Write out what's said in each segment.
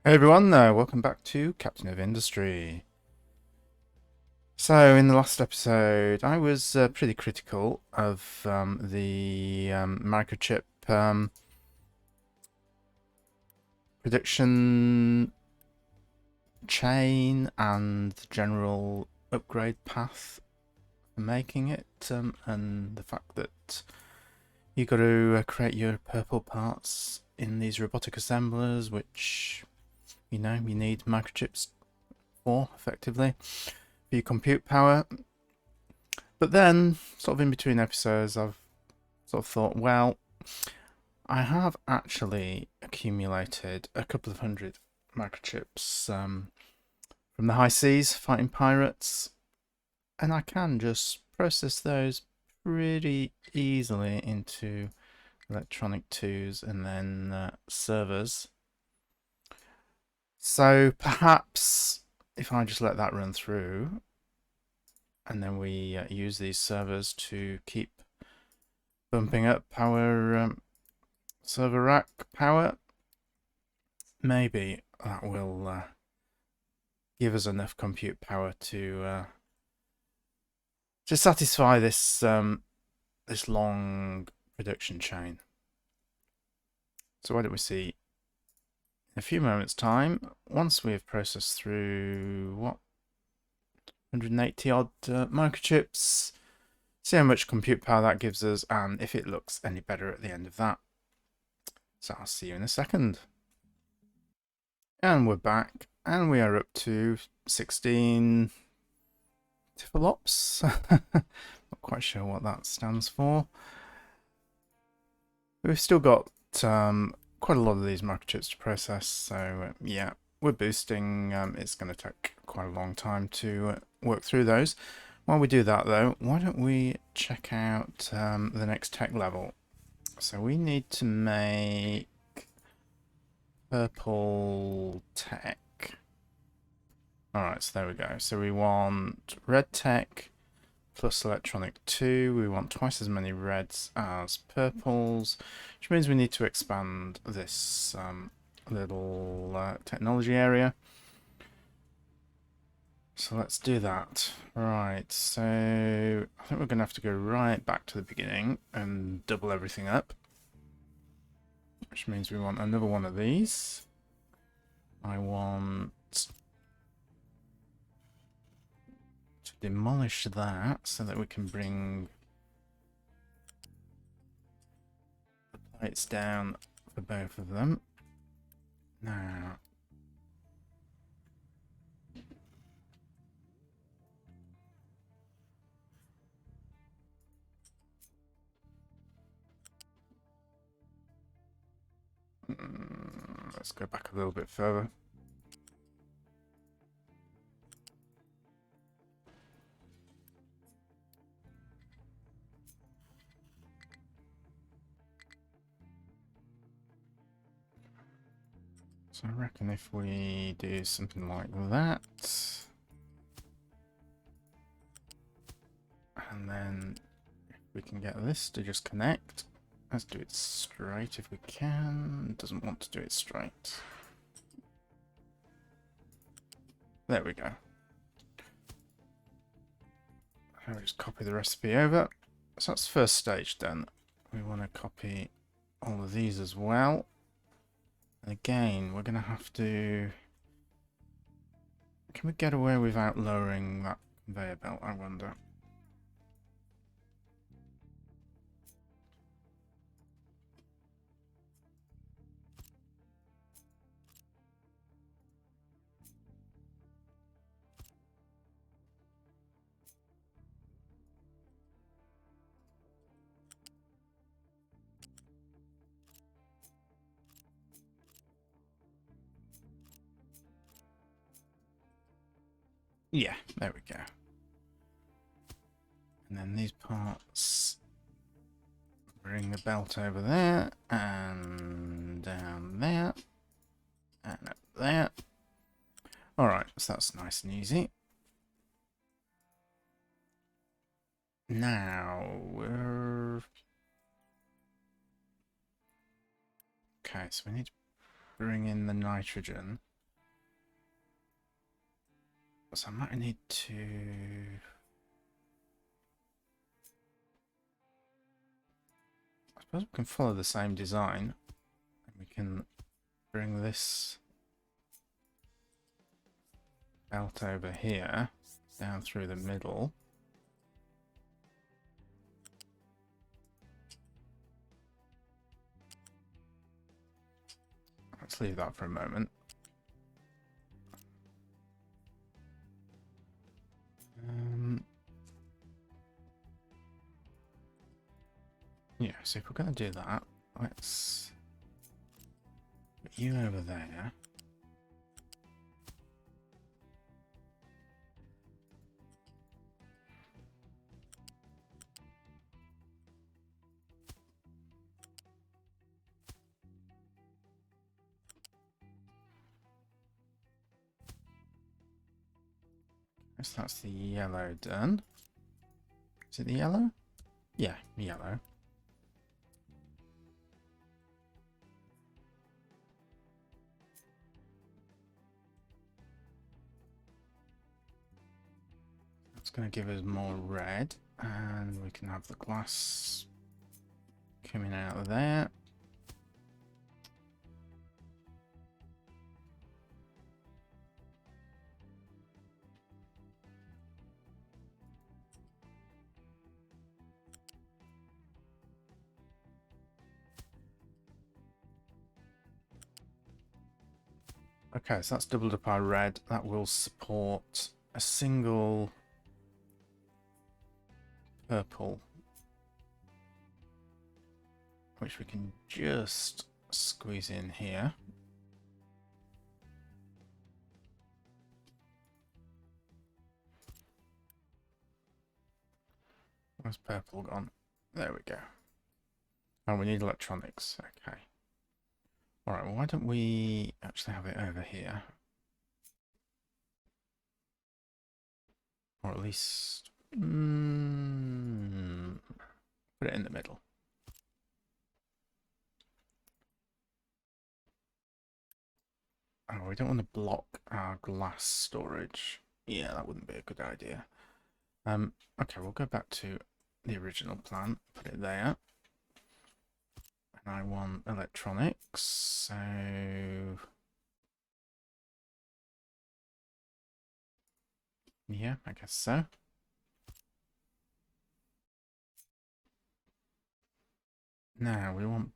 Hey everyone, welcome back to Captain of Industry. So, in the last episode, I was pretty critical of the microchip production chain and the general upgrade path for making it, and the fact that you got to create your purple parts in these robotic assemblers, which you need microchips for effectively. For your compute power. But then, sort of in between episodes, I've sort of thought, well, I have actually accumulated a couple of hundred microchips from the high seas fighting pirates, and I can just process those pretty easily into electronic 2s and then servers. So perhaps if I just let that run through, and then we use these servers to keep bumping up our server rack power, maybe that will give us enough compute power to satisfy this this long production chain. So why don't we see in a few moments time, once we have processed through what 180 odd microchips, see how much compute power that gives us and if it looks any better at the end of that. So I'll see you in a second. And we're back, and we are up to 16 TFLOPS. Not quite sure what that stands for. We've still got quite a lot of these microchips to process, so yeah, we're boosting. It's going to take quite a long time to work through those. While we do that though, why don't we check out the next tech level? So we need to make purple tech. Alright, so there we go. So we want red tech plus electronic 2. We want twice as many reds as purples, which means we need to expand this little technology area. So let's do that. Right, so I think we're going to have to go right back to the beginning and double everything up, which means we want another one of these. I want to demolish that so that we can bring the plates down for both of them. Now, let's go back a little bit further. So I reckon if we do something like that, and then we can get this to just connect. Let's do it straight if we can. It doesn't want to do it straight. There we go. I'll just copy the recipe over. So that's the first stage done. We want to copy all of these as well. And again, we're going to have to... Can we get away without lowering that conveyor belt, I wonder? Yeah, there we go. And then these parts, bring the belt over there, and down there, and up there. Alright, so that's nice and easy. Now, we're... Okay, so we need to bring in the nitrogen. So I might need to... I suppose we can follow the same design. And we can bring this belt over here, down through the middle. Let's leave that for a moment. Yeah, so if we're going to do that, let's put you over there. So that's the yellow done. Is it the yellow? Yeah, yellow. That's going to give us more red, and we can have the glass coming out of there. Okay, so that's doubled up our red. That will support a single purple, which we can just squeeze in here. Where's purple gone? There we go. Oh, we need electronics. Okay. Alright, well, why don't we actually have it over here? Or at least... put it in the middle. Oh, we don't want to block our glass storage. Yeah, that wouldn't be a good idea. Okay, we'll go back to the original plan. Put it there. And I want electronics, so... yeah, I guess so. Now we want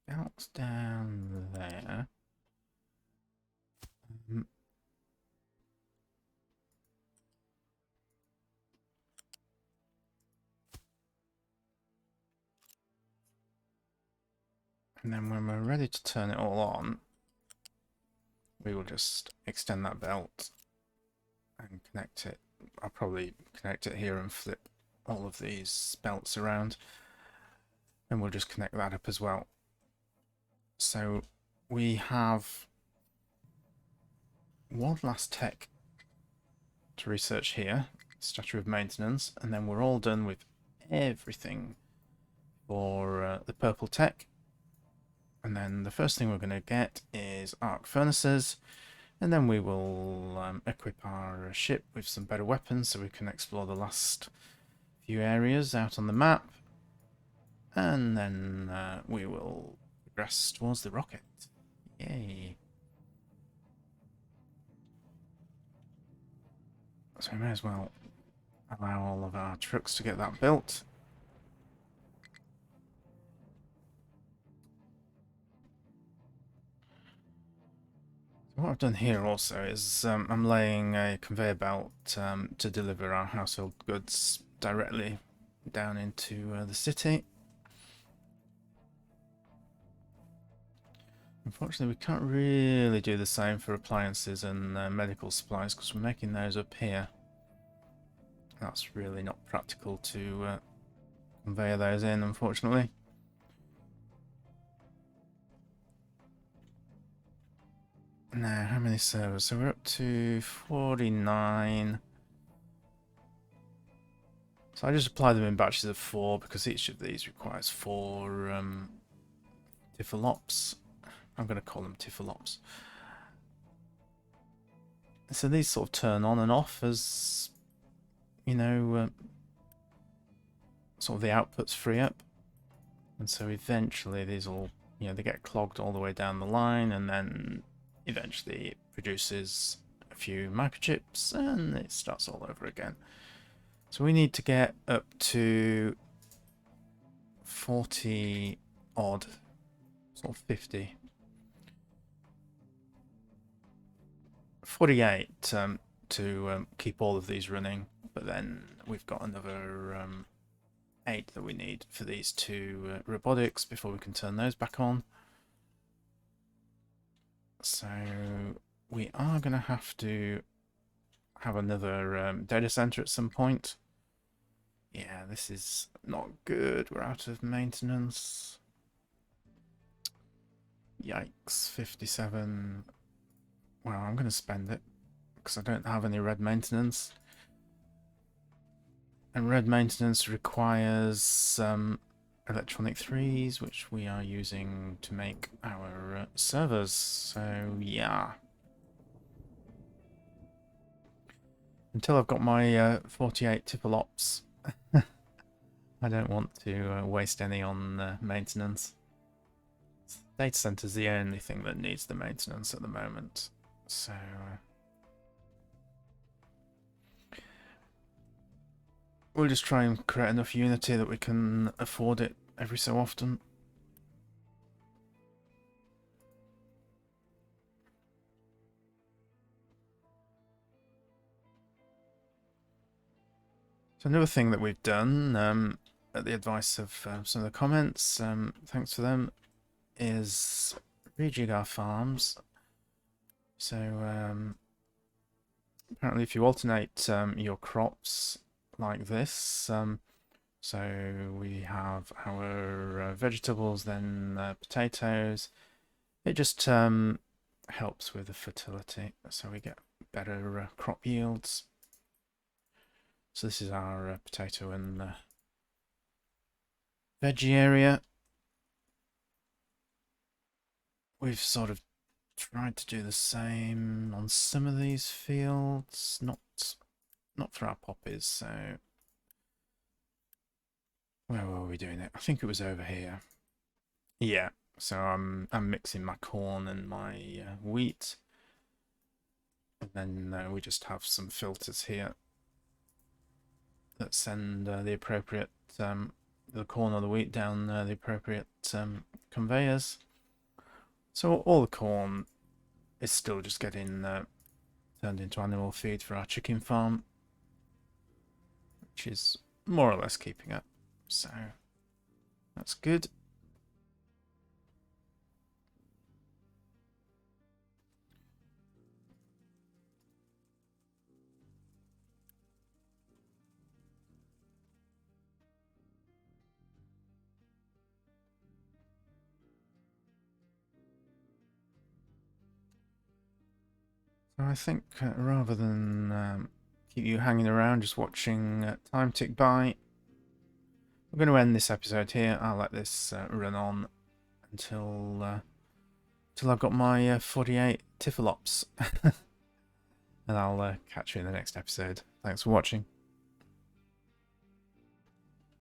belts down there. And then when we're ready to turn it all on, we will just extend that belt and connect it. I'll probably connect it here and flip all of these belts around. And we'll just connect that up as well. So we have one last tech to research here, Statue of Maintenance, and then we're all done with everything for the purple tech. And then the first thing we're going to get is arc furnaces, and then we will equip our ship with some better weapons so we can explore the last few areas out on the map, and then we will progress towards the rocket. Yay! So we may as well allow all of our trucks to get that built. What I've done here also is I'm laying a conveyor belt to deliver our household goods directly down into the city. Unfortunately, we can't really do the same for appliances and medical supplies because we're making those up here. That's really not practical to convey those in, unfortunately. Now, how many servers? So we're up to 49. So I just apply them in batches of 4 because each of these requires 4 TFLOPS. I'm going to call them TFLOPS. So these sort of turn on and off as, you know, sort of the outputs free up. And so eventually these will, they get clogged all the way down the line, and then eventually it produces a few microchips and it starts all over again. So we need to get up to 40 odd, sort of 50. 48 to keep all of these running, but then we've got another 8 that we need for these two robotics before we can turn those back on. So we are going to have to have another data center at some point. Yeah, this is not good. We're out of maintenance. Yikes, 57. Well, I'm going to spend it because I don't have any red maintenance. And red maintenance requires electronic 3s, which we are using to make our servers. So, yeah. Until I've got my 48 TFLOPS, I don't want to waste any on maintenance. Data center's the only thing that needs the maintenance at the moment. So... we'll just try and create enough Unity that we can afford it every so often. So another thing that we've done, at the advice of some of the comments, thanks for them, is rejig our farms. So apparently if you alternate your crops like this, so we have our vegetables, then potatoes, it just helps with the fertility, so we get better crop yields. So this is our potato and veggie area. We've sort of tried to do the same on some of these fields, not for our poppies. So where were we doing it? I think it was over here. Yeah. So I'm mixing my corn and my wheat, and then we just have some filters here that send the appropriate the corn or the wheat down the appropriate conveyors. So all the corn is still just getting turned into animal feed for our chicken farm, which is more or less keeping up. So that's good. So I think rather than keep you hanging around just watching time tick by, I'm going to end this episode here. I'll let this run on until I've got my 48 TFLOPS. And I'll catch you in the next episode. Thanks for watching.